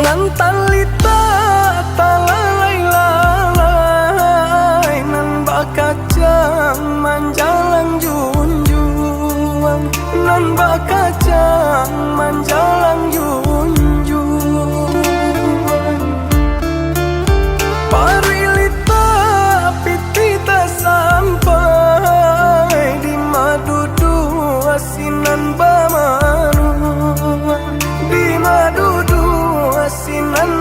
nan talita talalai nan bakacang manjalang junjung nan bakacang manjalang junjung parilita pitita sampai di madudu asinan bamanu di madudu asinan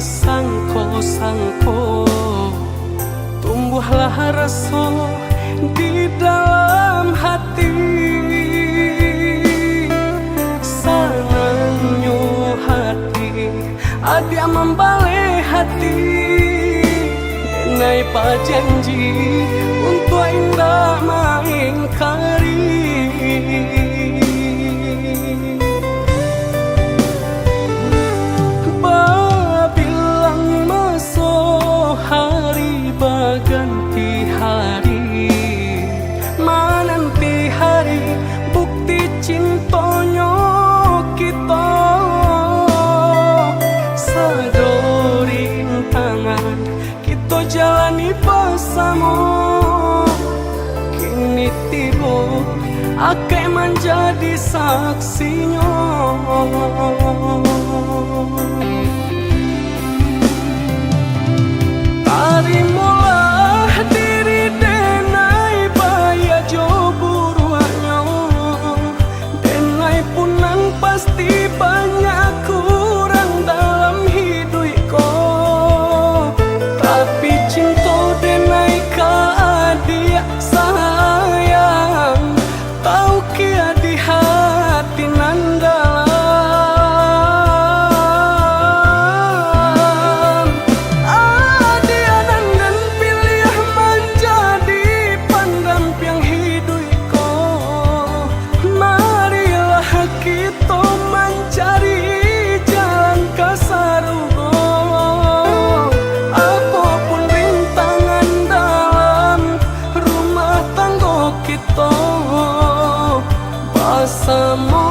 disangko-sangko, tumbuhlah rasa di dalam hati. Sanganyo hati ada membalik hati, denai janji untuk indah mengingkari. Babilang masuk hari baganti hari, menanti hari bukti cintonya kita. Sadorin tangan kita jalani bersama, kini tiba akan menjadi saksinya. Tarimulah diri denai baya jo buruannya, denai punang pasti banyak kurang dalam hidupku, tapi cinta denai ka adia sayang, tahu kia di hati nanda. Bersama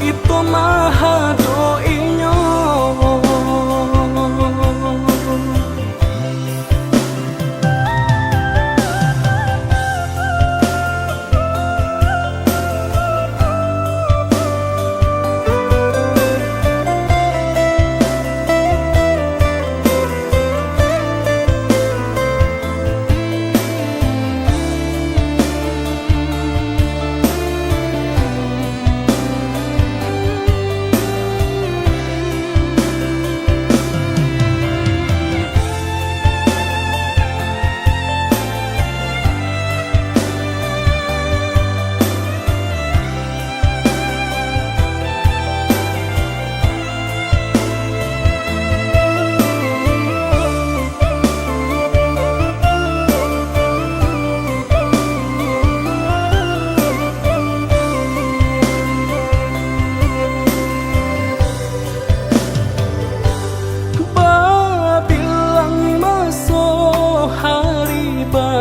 kita maha doinya.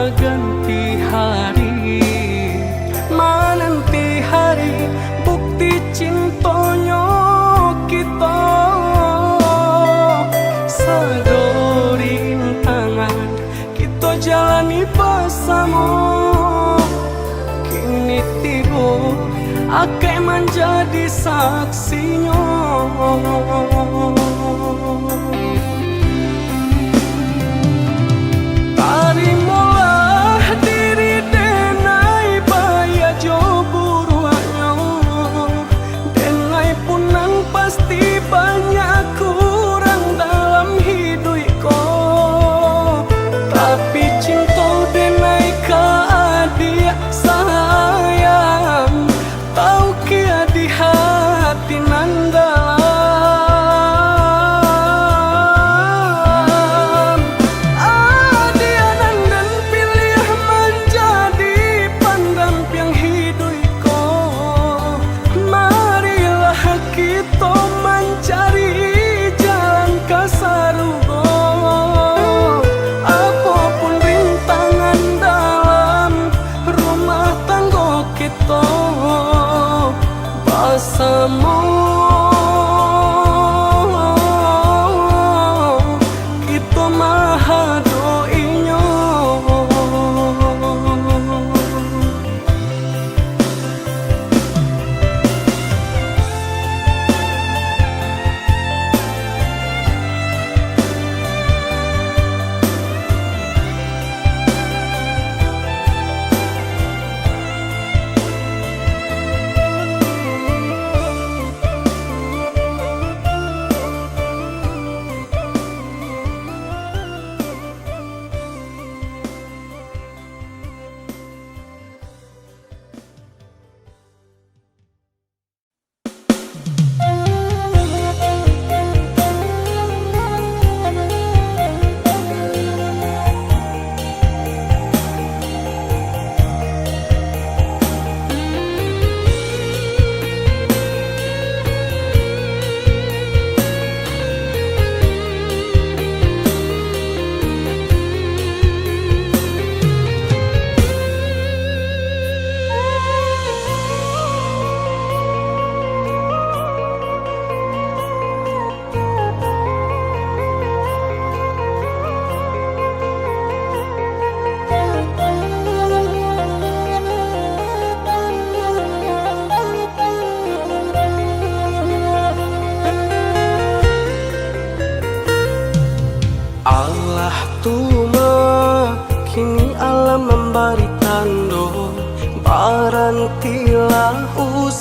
Ganti hari, menanti hari bukti cintonya kita. Sadorin tangan kita jalani bersama, kini tiba akan menjadi saksinya. Tarimulah diri denai baya jo buruannya, denai punang pasti banyak kurang dalam hidupku, tapi cinta denai ka adia sayang, tahu kia di hati nanda.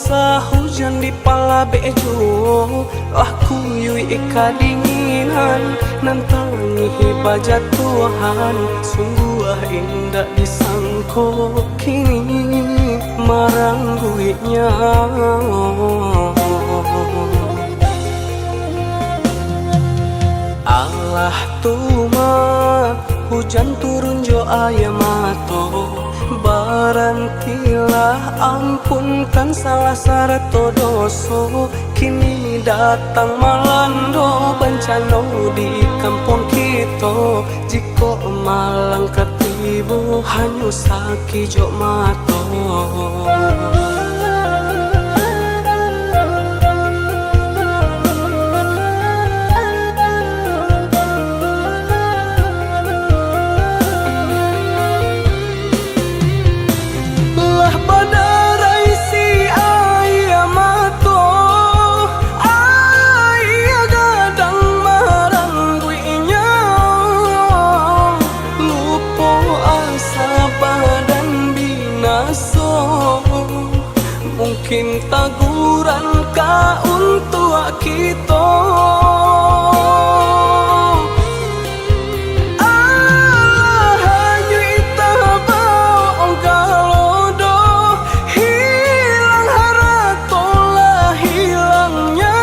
asa hujan di pala bejo, aku yui kadinginan nantangi baja Tuhan. Sungguh indah disangko kini marangguinya. Allah tuma hujan turun jo ayamato, barantilah ampunkan salah sarto doso. Kini datang malando bencana di kampung kita, jiko malang ketibu hanyu saki jo mato. Mungkin taguran ka untuk kita. Hanya itabau galodo, hilang haratolah hilangnya.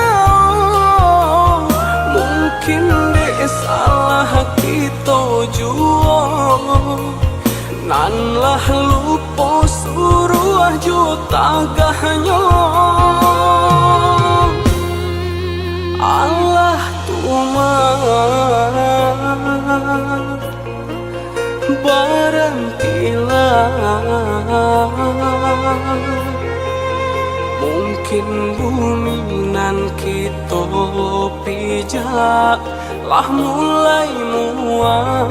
Mungkin dek salah kita jua, nanlah lupo suruh juta gahnya. Allah tuma barantilah, mungkin bumi nan kita pijak lah mulai muak.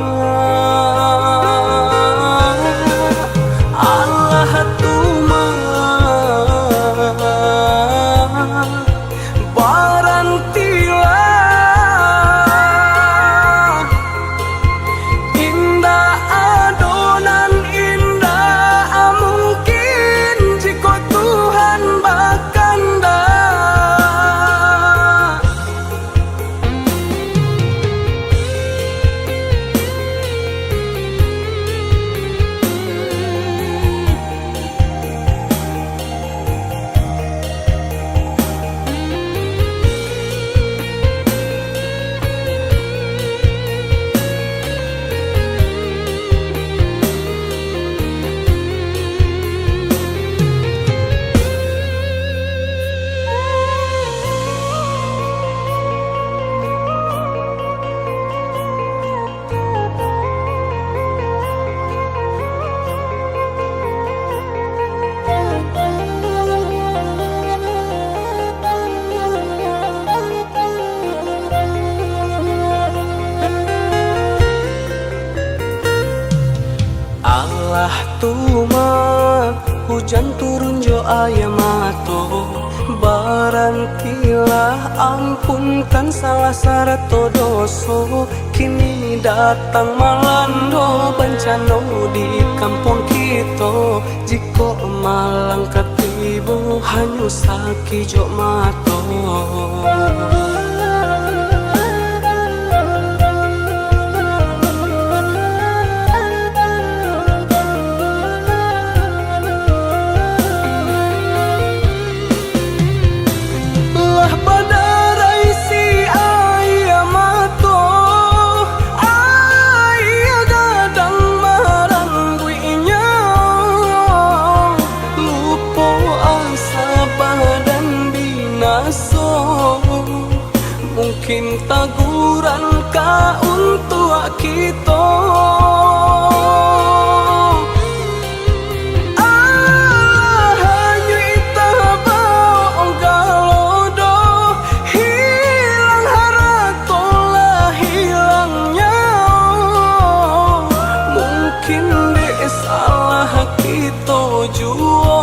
Allah tuma barantilah, indah adonan indah mungkin jika Tuhan bakanda. Allah tuma hujan turun jo ayamato, barantilah ampunkan salah sarto doso. Kini datang malando bencana di kampung kita, jiko malang ketibu hanyu saki jo mato. Mungkin taguran ka untuk kita. Hanya itabau galodo, hilang haratolah hilangnya. Mungkin dek salah kita jua,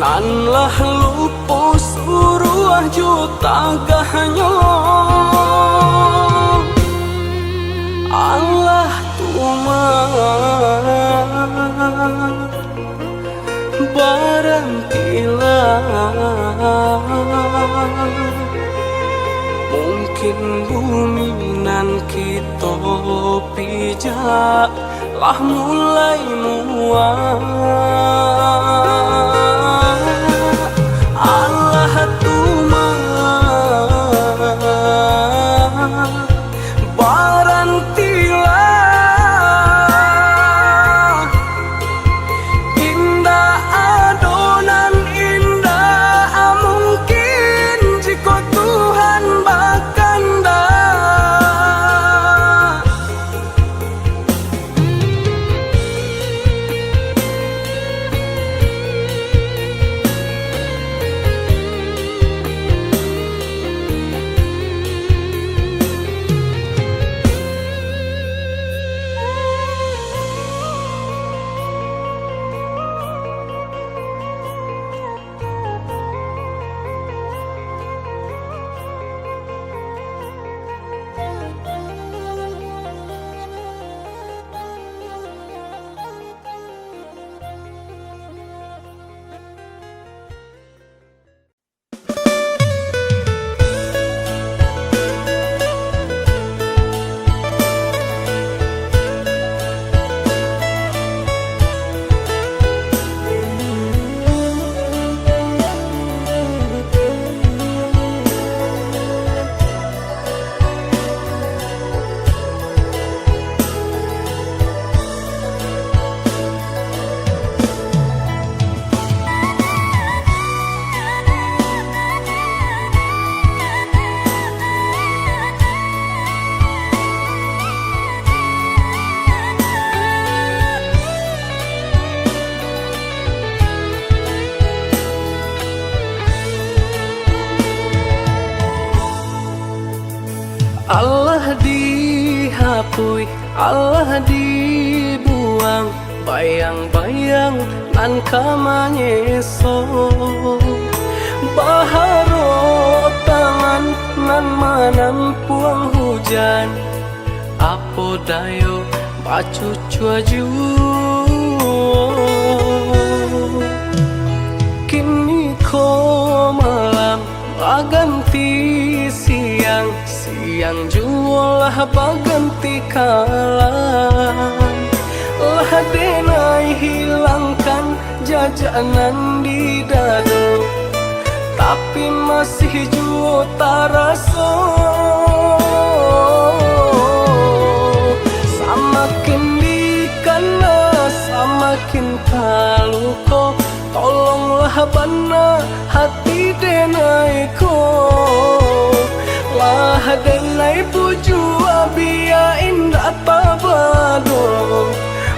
nanlah lupo suruh juta gahnya. Allah tuma barantilah, Mungkin bumi nan kita pijak lah mulai muak. Allah tuma barantilah indah adonan indah mungkin jika Tuhan bakanda. Allah dihapui, Allah dibuang, bayang-bayang nan kamanyeso. Baharo tangan nan manampuang hujan, apo dayo bacu cuaju. Kini ko malam baganti siang, siang jualah baganti kalam. Lah denai hilangkan jajanan di dado, tapi masih juo taraso. Samakin dikana samakin taluko, tolonglah bana hati denai ko. Lah denai buju abia indah tabado,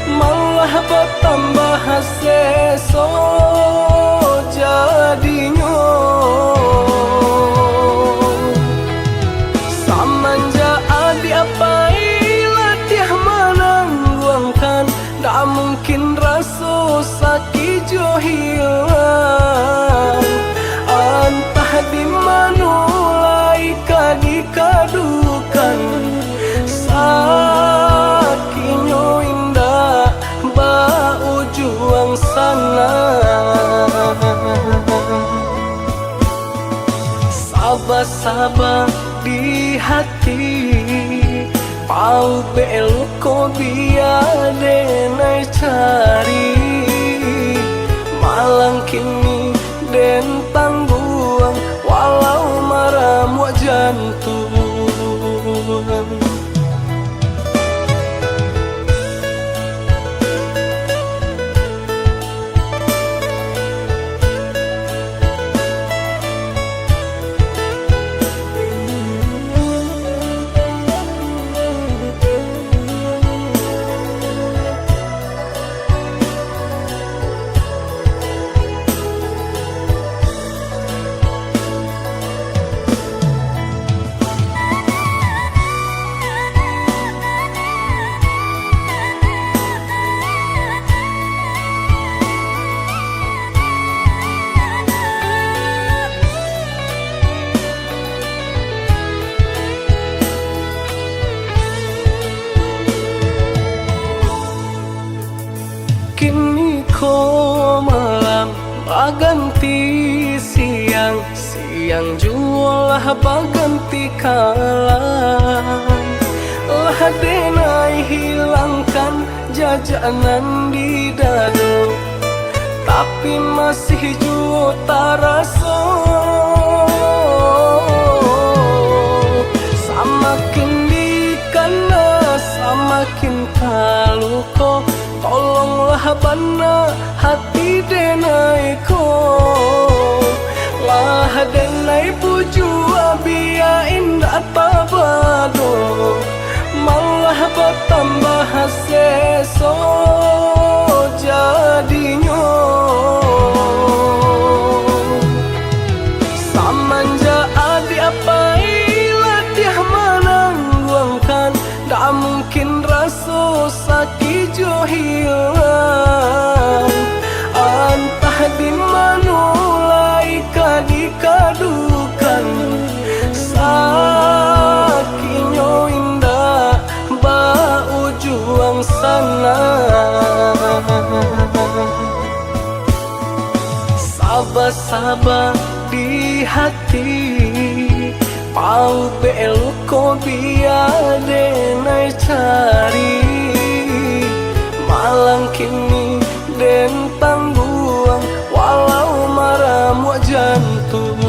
malah bertambah seso jadinya. Samanja adi apai latih menangguangkan, tak mungkin rasa sakit jo hilang. Entah di manulai kadikadukan, sakinyo indah bau juang sana. Sabar-sabar di hati, pau beluko biar denai cari. Malang kini den tangguang, walau maram jantung. Kini ko malam baganti siang jualah baganti kalah. Lah denai hilangkan jajanan di dado, tapi masih juta rasa. Samakin dikana, samakin kaluko, tolonglah bana hati denai ko. Lah denai puju abia indah tabado, malah bertambah seso jadinya. Samanja adi apa ilah menangguangkan, tak mungkin rasa sakit jo hilang. Entah di manulai kadikadukan, sakinyo indah bau juang sana. Sabar-sabar di hati, pau belu ko biade nai cari. Malang kini den tangguang, walau marah mua jantung.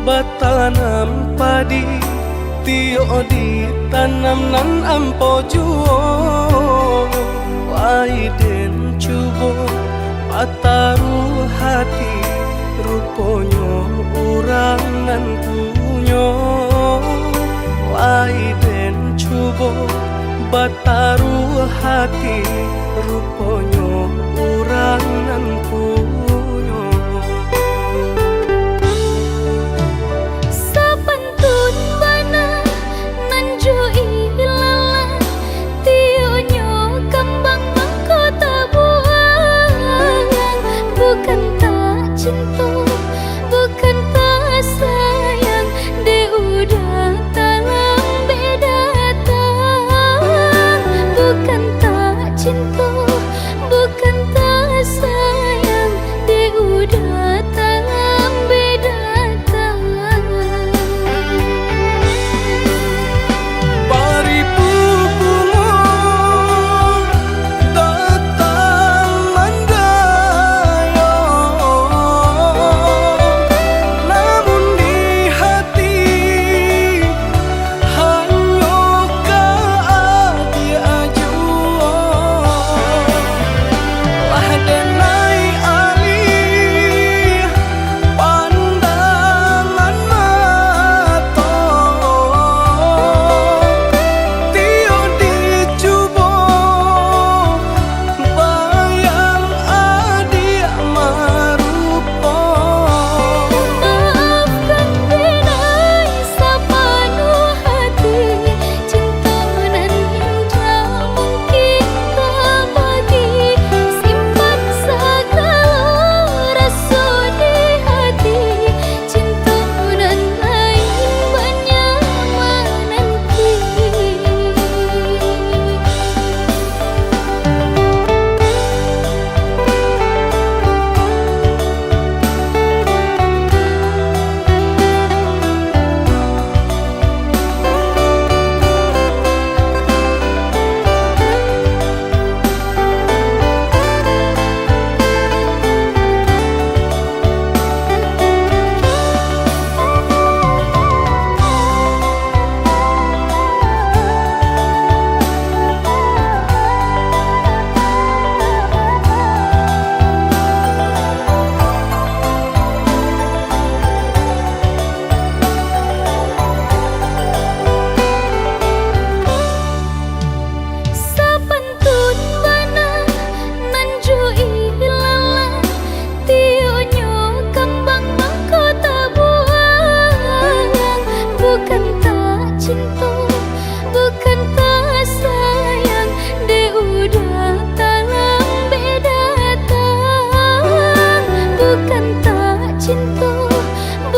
Batanam padi tio di tanam nan ampo juo, laiden cubo pataru hati, ruponyo urangan punyo. Laiden cubo bataru hati, ruponyo urangan punyo. Bukan tak sayang, dia udah talang beda datang. Bukan tak cinta,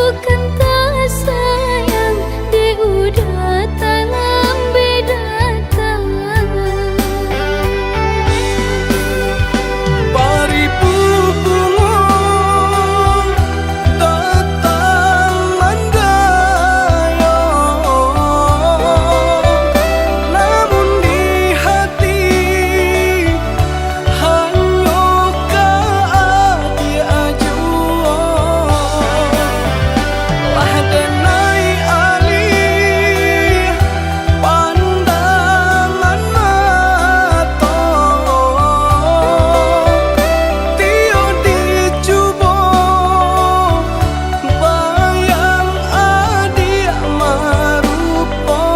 bukan tak sayang, dia udah dalam beda tangan. Baribu bunga datang mendayung, namun di hati hanya dia jua. Lah denai alih pandangan mata, tio dicuba bayang adik marupa.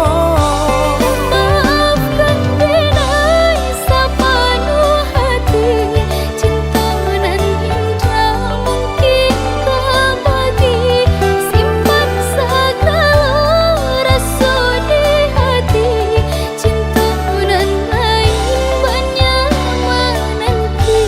Maafkan denai sepenuh hati, cinta nan indah mungkin kau bagi. Simpan segala rasa di hati, cinta nan lain banyak menanti.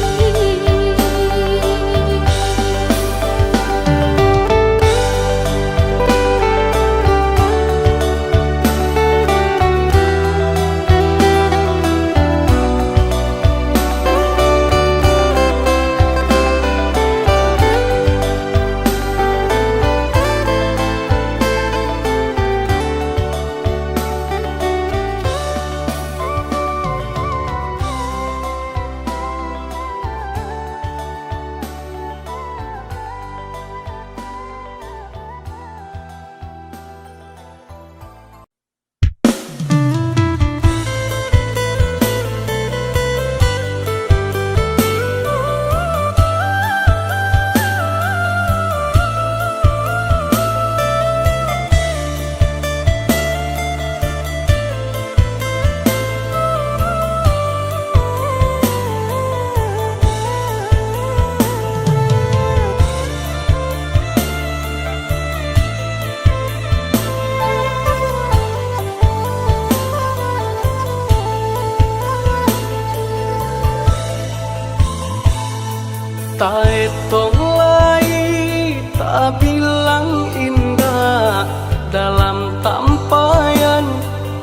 Tak etong lai, tak bilang indah dalam tampayan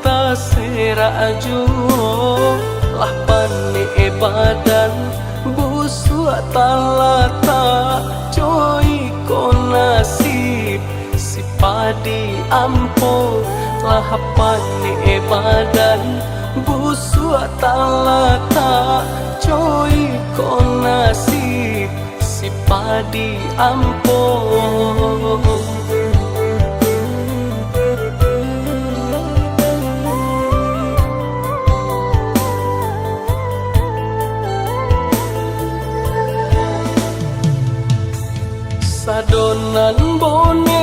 tak seraju. Lah pane badan busuk talata coy ko nasib si padi ampo. Lah pane badan busuk talata coy ko nasib si padi ampo. Sadonan bone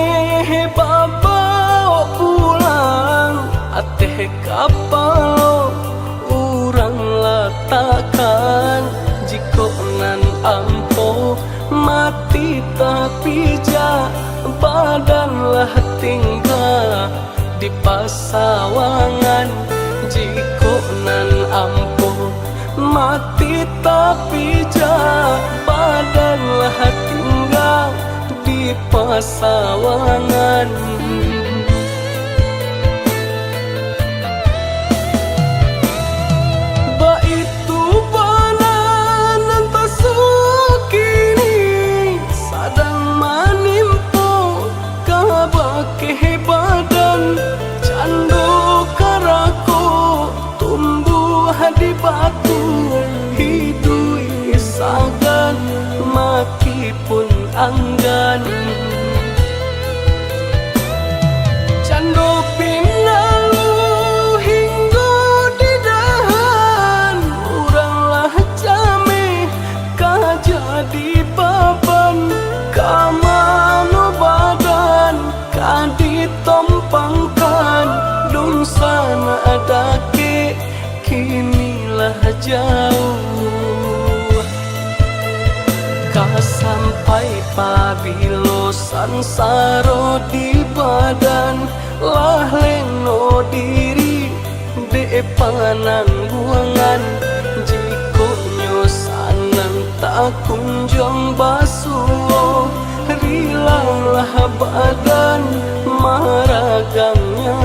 bawa pulang ateh kapalo urang letakkan. Jiko nan ampo mati tapi ja badanlah tinggal di pasawangan. Jiko nan ampo mati tapi ja badanlah tinggal di pasawangan. Di batu hidui sagan maki pun anggan. Cando pinalu hingga di dahan, uranglah jame kajadi baban. Kamano badan kaditompangkan dun sana adake kinilah jauh. Kah sampai pabilo sansaro di badan, lah leno diri de panangguangan. Jiko nyosanan tak kunjung basuh, rilalah badan maragamnya.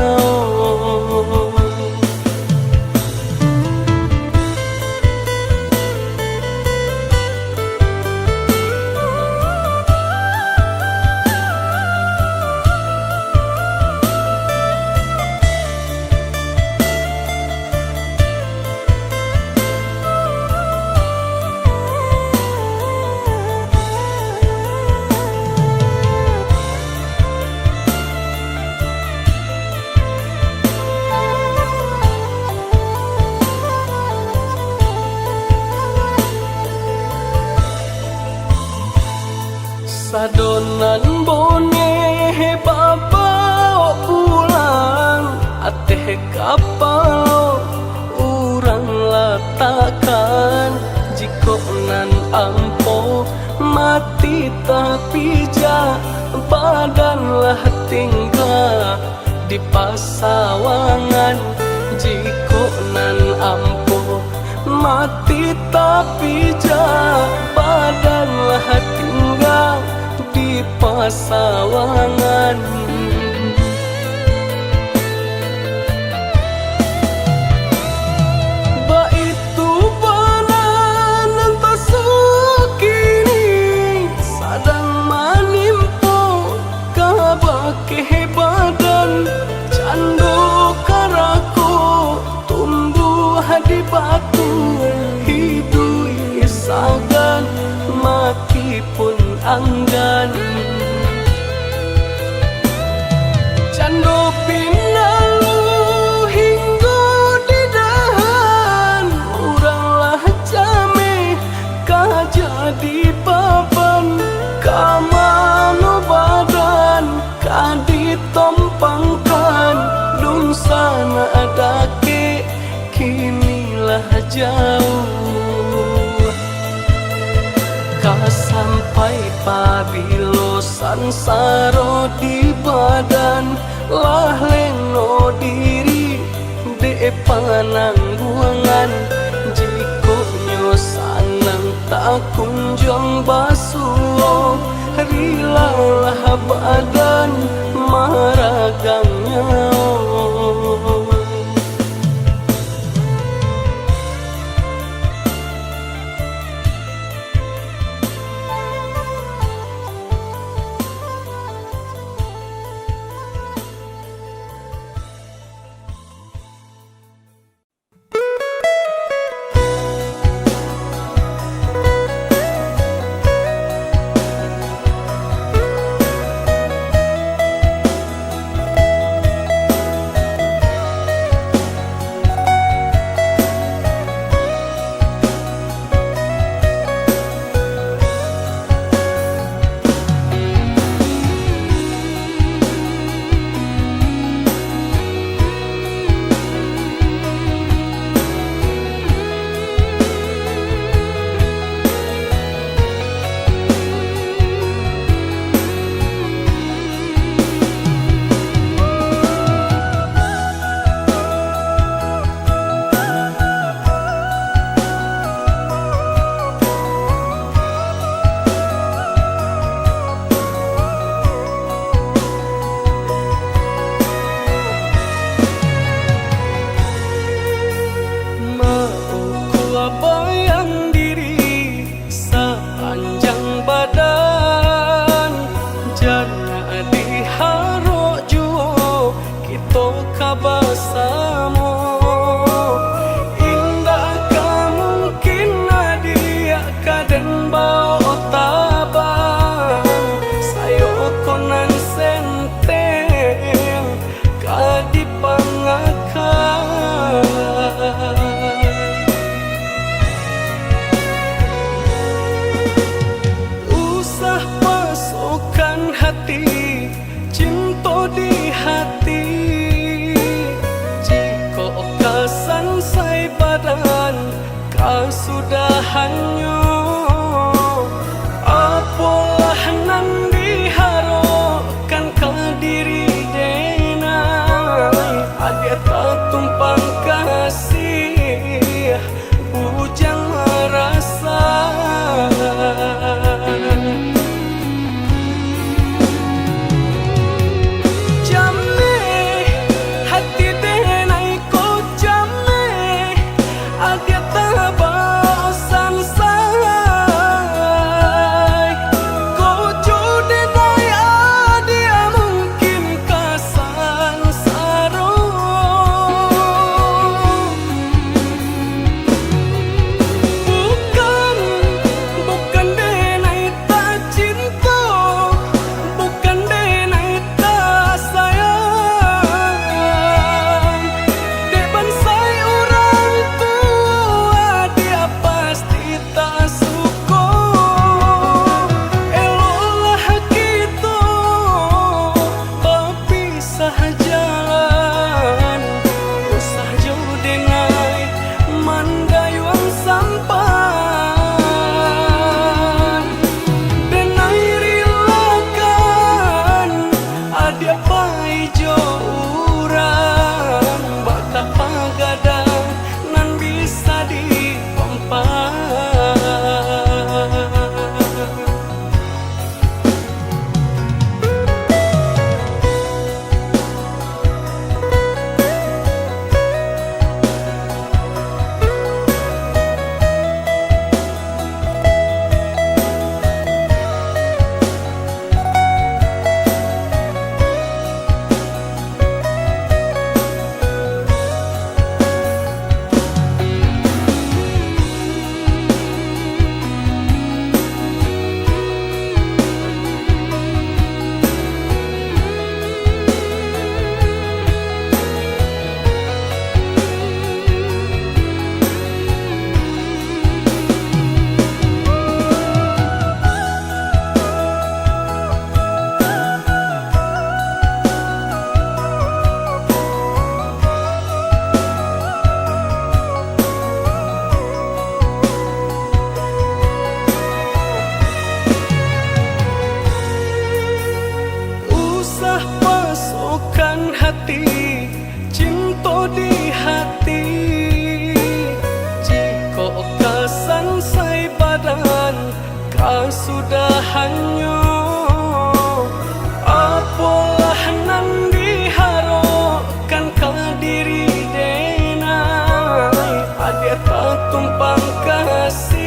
Sadonan bone babawa pulang ateh kapal urang latakan jiko nan ampo mati tapi ja badan lah tinggal di pasawangan jiko nan ampo mati tapi ja badan lah tinggal di pasawangan. Ba itu banan tasukini sadang manimpo kabake badan cando karako tumbuh di batu hidui sagan maki pun anggan cando pinalu hinggo di dahan uranglah jame kajadi baban kamano badan kaditompangkan lungsana adake kinilah jauh sampai pabilo sansaro di badan lah leno diri de panangguangan jiko nyo sanang tak kunjung basuh rilalah badan maragamnya. Kasudahannya apalah nan diharapkan ke diri denai ada tak tumpang kasih bujang merasa hati, cinta di hati. Jika kasan sai badan kau sudah hanyut, apalah nan diharapkan kau diri denai. Adia tak tumpang kasih